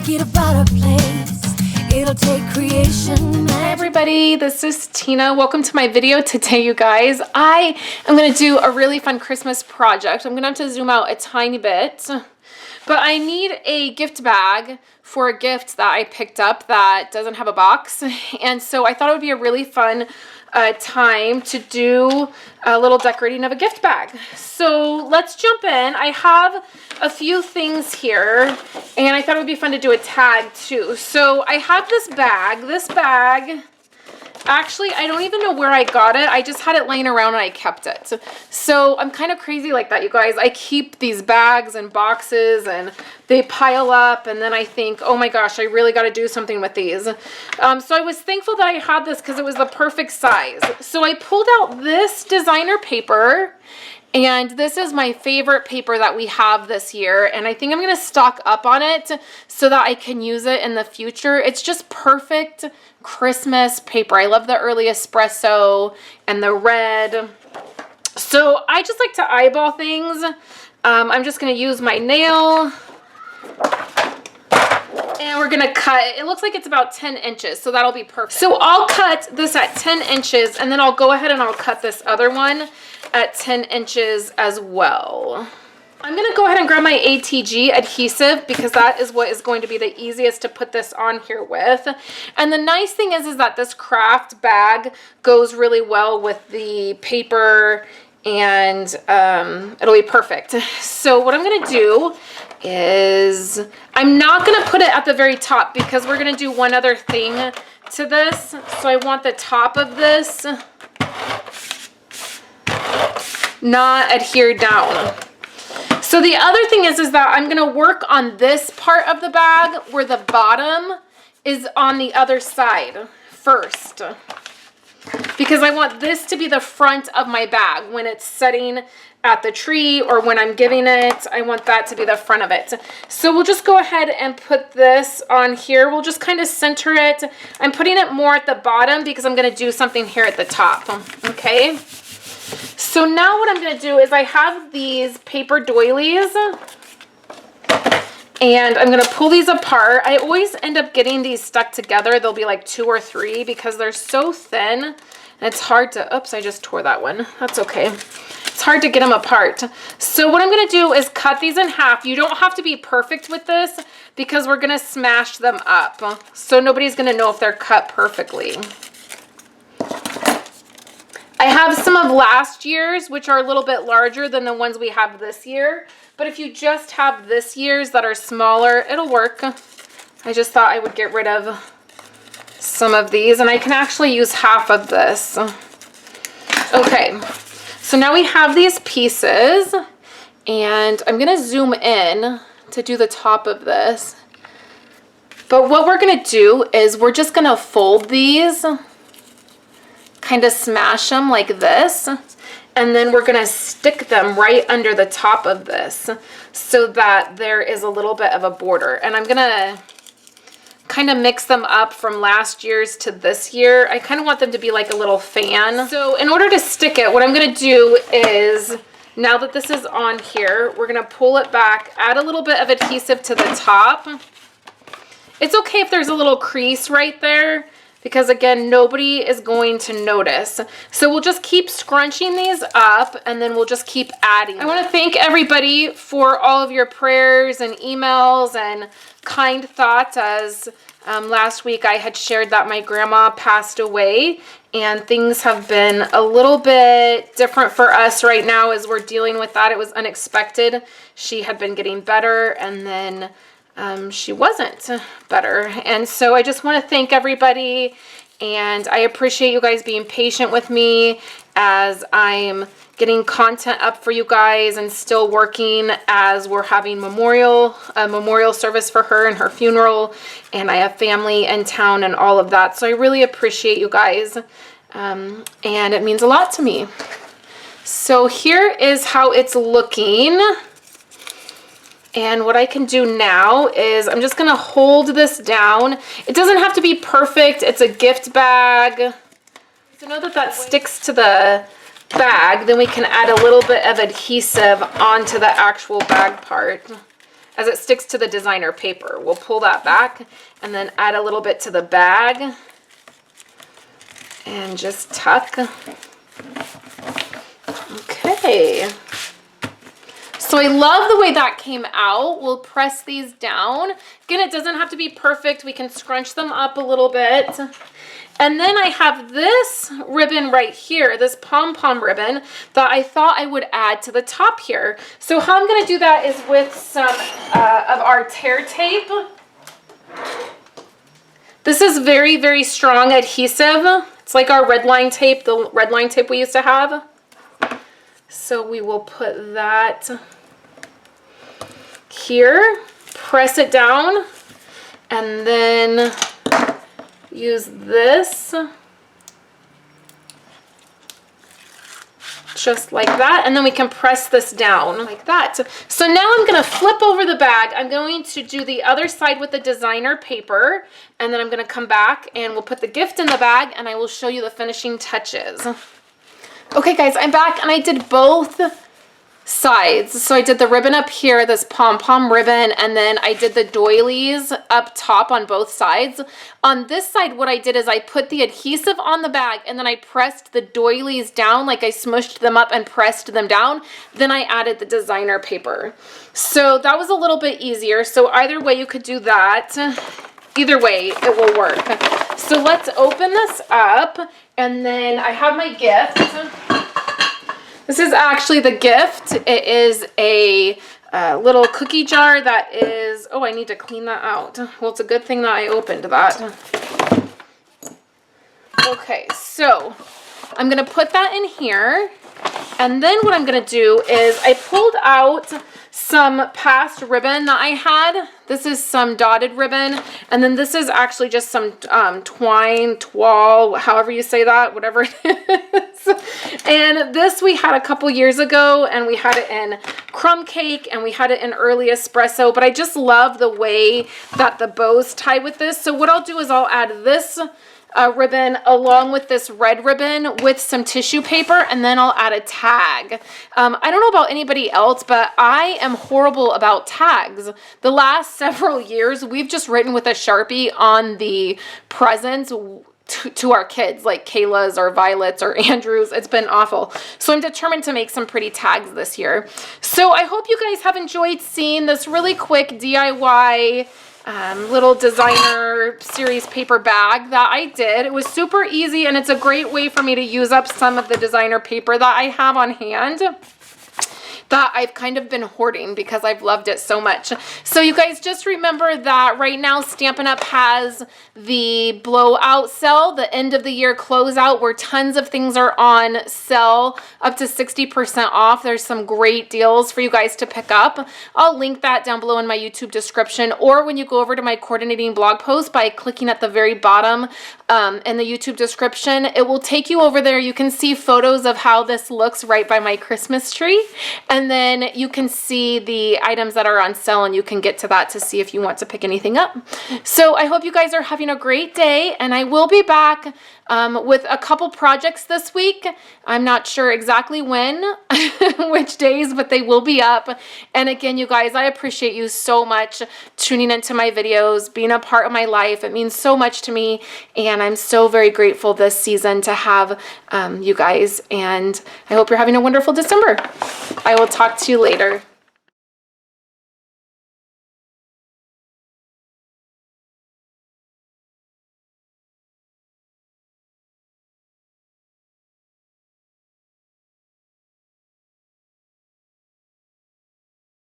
make it a better place. It'll take creation. Hi everybody, this is Tina. Welcome to my video today, you guys. I am going to do a really fun Christmas project. I'm going to have to zoom out a tiny bit. But I need a gift bag for a gift that I picked up that doesn't have a box. And so I thought it would be a really fun time to do a little decorating of a gift bag. So let's jump in. I have a few things here and I thought it would be fun to do a tag too. So I have this bag. This bag, actually, I don't even know where I got it. I just had it laying around and I kept it. So I'm kind of crazy like that, you guys. I keep these bags and boxes and they pile up and then I think, oh my gosh, I really got to do something with these. So I was thankful that I had this because it was the perfect size. So I pulled out this designer paper, and this is my favorite paper that we have this year, and I think I'm going to stock up on it so that I can use it in the future. It's just perfect Christmas paper. I love the early espresso and the red. So I just like to eyeball things. I'm just going to use my nail. And we're gonna cut, it looks like it's about 10 inches, so that'll be perfect. So I'll cut this at 10 inches, and then I'll go ahead and I'll cut this other one at 10 inches as well. I'm gonna go ahead and grab my ATG adhesive because that is what is going to be the easiest to put this on here with. And the nice thing is that this craft bag goes really well with the paper, and it'll be perfect. So what I'm gonna do is I'm not gonna put it at the very top because we're gonna do one other thing to this. So I want the top of this not adhered down. So the other thing is that I'm gonna work on this part of the bag where the bottom is on the other side first, because I want this to be the front of my bag when it's setting at the tree or when I'm giving it. I want that to be the front of it. So we'll just go ahead and put this on here. We'll just kind of center it. I'm putting it more at the bottom because I'm going to do something here at the top. Okay. So now what I'm going to do is I have these paper doilies and I'm going to pull these apart. I always end up getting these stuck together. There'll be like 2 or 3 because they're so thin and it's hard to, oops, I just tore that one. That's okay. It's hard to get them apart. So what I'm going to do is cut these in half. You don't have to be perfect with this because we're going to smash them up. So nobody's going to know if they're cut perfectly. I have some of last year's, which are a little bit larger than the ones we have this year. But if you just have this year's that are smaller, it'll work. I just thought I would get rid of some of these, and I can actually use half of this. Okay, so now we have these pieces, and I'm gonna zoom in to do the top of this. But what we're gonna do is we're just gonna fold these, kind of smash them like this, and then we're gonna stick them right under the top of this so that there is a little bit of a border. And I'm gonna kind of mix them up from last year's to this year. I kind of want them to be like a little fan. So in order to stick it, what I'm gonna do is, now that this is on here, we're gonna pull it back, add a little bit of adhesive to the top. It's okay if there's a little crease right there, because again, nobody is going to notice. So we'll just keep scrunching these up and then we'll just keep adding. I want to thank everybody for all of your prayers and emails and kind thoughts, as last week I had shared that my grandma passed away and things have been a little bit different for us right now as we're dealing with that. It was unexpected. She had been getting better and then she wasn't better. And so I just want to thank everybody, and I appreciate you guys being patient with me as I'm getting content up for you guys and still working as we're having a memorial service for her and her funeral, and I have family in town and all of that. So I really appreciate you guys, and it means a lot to me. So here is how it's looking. And what I can do now is I'm just going to hold this down. It doesn't have to be perfect. It's a gift bag. So now that that sticks to the bag, then we can add a little bit of adhesive onto the actual bag part. as it sticks to the designer paper. We'll pull that back and then add a little bit to the bag and just tuck. Okay. So I love the way that came out. We'll press these down. Again, it doesn't have to be perfect. We can scrunch them up a little bit. And then I have this ribbon right here, this pom-pom ribbon that I thought I would add to the top here. So how I'm gonna do that is with some of our tear tape. This is very, very strong adhesive. It's like our red line tape, the red line tape we used to have. So we will put that here, press it down, and then use this just like that, and then we can press this down like that. So now I'm going to flip over the bag. I'm going to do the other side with the designer paper, and then I'm going to come back and we'll put the gift in the bag and I will show you the finishing touches. Okay guys, I'm back and I did both sides. So I did the ribbon up here, this pom-pom ribbon, and then I did the doilies up top on both sides. On this side, what I did is I put the adhesive on the bag and then I pressed the doilies down, like I smushed them up and pressed them down. Then I added the designer paper. So that was a little bit easier. So either way you could do that. Either way, it will work. So let's open this up, and then I have my gift. This is actually the gift. It is a little cookie jar that is, oh, I need to clean that out. Well, it's a good thing that I opened that. Okay, so I'm gonna put that in here. And then what I'm gonna do is I pulled out some past ribbon that I had. This is some dotted ribbon, and then this is actually just some twine, toile, however you say that, whatever it is. And this we had a couple years ago, and we had it in crumb cake, and we had it in early espresso, but I just love the way that the bows tie with this. So what I'll do is I'll add this ribbon along with this red ribbon with some tissue paper, and then I'll add a tag. I don't know about anybody else, but I am horrible about tags. The last several years, we've just written with a Sharpie on the presents to our kids, like Kayla's or Violet's or Andrew's. It's been awful. So I'm determined to make some pretty tags this year. So I hope you guys have enjoyed seeing this really quick DIY little designer series paper bag that I did. It was super easy, and it's a great way for me to use up some of the designer paper that I have on hand that I've kind of been hoarding because I've loved it so much. So you guys just remember that right now Stampin' Up! Has the blowout sale, the end of the year closeout, where tons of things are on sale, up to 60% off. There's some great deals for you guys to pick up. I'll link that down below in my YouTube description, or when you go over to my coordinating blog post by clicking at the very bottom in the YouTube description, it will take you over there. You can see photos of how this looks right by my Christmas tree. And then you can see the items that are on sale, and you can get to that to see if you want to pick anything up. So I hope you guys are having a great day, and I will be back with a couple projects this week. I'm not sure exactly when, which days, but they will be up. And again, you guys, I appreciate you so much tuning into my videos, being a part of my life. It means so much to me, and I'm so very grateful this season to have you guys, and I hope you're having a wonderful December. I will talk to you later.